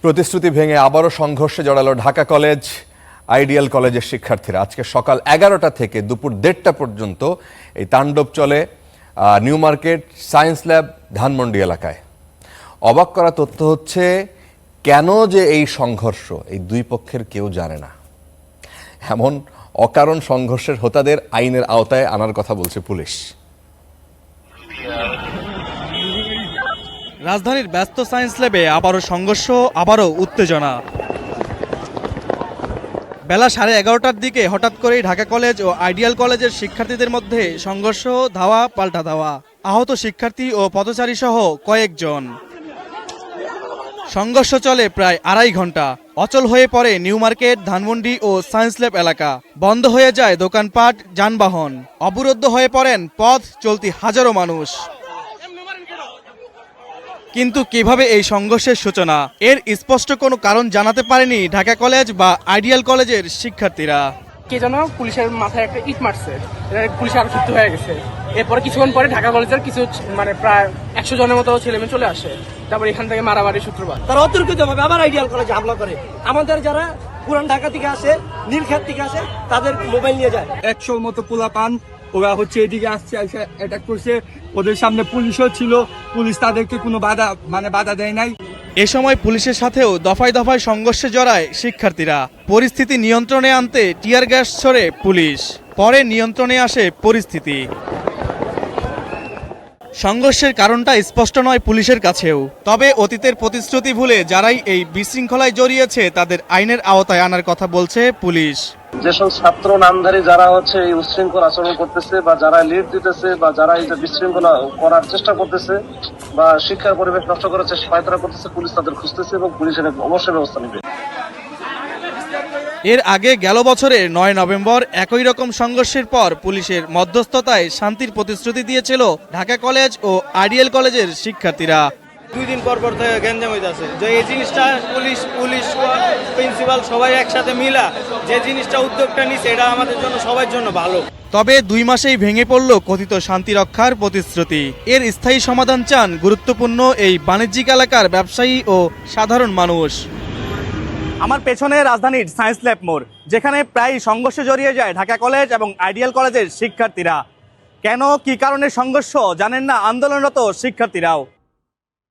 প্রতিশ্রুতি ভেঙে আবারও সংঘর্ষে জড়ালো ঢাকা কলেজ আইডিয়াল কলেজের শিক্ষার্থীরা। আজকে সকাল 11টা থেকে দুপুর 1:30 পর্যন্ত এই তাণ্ডব চলে new market science lab Dhanmondi এলাকায়। অবাক করা তথ্য হচ্ছে, কেন যে এই সংঘর্ষ এই দুই পক্ষের কেউ জানে না। এমন অকারণ সংঘর্ষের হোতাদের আইনের আওতায় আনার কথা বলছে পুলিশ। রাজধানীর ব্যস্ত সায়েন্স ল্যাবে আবারও সংঘর্ষ, আবারও উত্তেজনা। বেলা 11:30টার দিকে হঠাৎ করেই ঢাকা কলেজ ও আইডিয়াল কলেজের শিক্ষার্থীদের মধ্যে সংঘর্ষ, ধাওয়া পাল্টা ধাওয়া। আহত শিক্ষার্থী ও পথচারী সহ কয়েকজন। সংঘর্ষ চলে প্রায় 2.5 ঘন্টা। অচল হয়ে পড়ে নিউ মার্কেট, ধানমন্ডি ও সায়েন্স ল্যাব এলাকা। বন্ধ হয়ে যায় দোকানপাট, যানবাহন। অবরুদ্ধ হয়ে পড়েন পথ চলতি হাজারো মানুষ। কিন্তু কিভাবে এই সংঘর্ষের সূচনা, এর স্পষ্ট কোনো কারণ জানাতে পারেনি ঢাকা কলেজ বা আইডিয়াল কলেজের শিক্ষার্থীরা। কে যেন পুলিশের মাথায় একটা ইট মারছে, পুলিশ আরো ক্ষিপ্ত হয়ে গেছে। এরপরে কিছুক্ষণ পরে ঢাকা কলেজের কিছু প্রায় 100 জনের মতো ছেলেমেয়ে চলে আসে। তারপর এখান থেকে মারামারি সূত্রপাত। তারা অতর্কিতভাবে আবার আইডিয়াল কলেজে হামলা করে। আমাদের যারা পুরান ঢাকা থেকে আসে, নীলক্ষেত থেকে আসে, তাদের মোবাইল নিয়ে যায়। 100 মতো পোলাপান ওরা এদিকে আসছে, অ্যাটাক করছে। ওদের সামনে পুলিশও ছিল, পুলিশ তাদেরকে কোনো বাধা দেয় নাই। এ সময় পুলিশের সাথেও দফায় দফায় সংঘর্ষে জড়ায় শিক্ষার্থীরা। পরিস্থিতি নিয়ন্ত্রণে আনতে টিয়ার গ্যাস ছোড়ে পুলিশ। পরে নিয়ন্ত্রণে আসে পরিস্থিতি। সংঘর্ষের কারণটা স্পষ্ট নয় পুলিশের কাছেও। তবে অতীতের প্রতিশ্রুতি ভুলে যারাই এই বিশৃঙ্খলায় জড়িয়েছে তাদের আইনের আওতায় আনার কথা বলছে পুলিশ। যেসব ছাত্র নামধারী যারা এই উচ্ছৃঙ্খল আচরণ করতেছে বা যারা লিড দিতেছে বা যারা এই যে বিশৃঙ্খলা করার চেষ্টা করতেছে বা শিক্ষার পরিবেশ নষ্ট করার চেষ্টা পায়তারা করতেছে, পুলিশ তাদের খুঁজতেছে এবং পুলিশের অবশ্যই ব্যবস্থা নেবে। এর আগে গেল বছরের 9 নভেম্বর একই রকম সংঘর্ষের পর পুলিশের মধ্যস্থতায় শান্তির প্রতিশ্রুতি দিয়েছিল ঢাকা কলেজ ও আইডিয়াল কলেজের শিক্ষার্থীরা। 2 দিন পর থেকে গ্যাঞ্জাম হইতাছে। যে এই জিনিসটা পুলিশ প্রিন্সিপাল সবাই একসাথে মিলা যে জিনিসটা উদ্যোগটা নিছে, এটা আমাদের জন্য সবার জন্য ভালো। তবে 2 মাসেই ভেঙে পড়ল কথিত শান্তি রক্ষার প্রতিশ্রুতি। এর স্থায়ী সমাধান চান গুরুত্বপূর্ণ এই বাণিজ্যিক এলাকার ব্যবসায়ী ও সাধারণ মানুষ। আমার পেছনে রাজধানীর সায়েন্স ল্যাব মোড়, যেখানে প্রায় সংঘর্ষে জড়িয়ে যায় ঢাকা কলেজ এবং আইডিয়াল কলেজের শিক্ষার্থীরা। কেন, কি কারণে সংঘর্ষ জানেন না আন্দোলনরত শিক্ষার্থীরাও।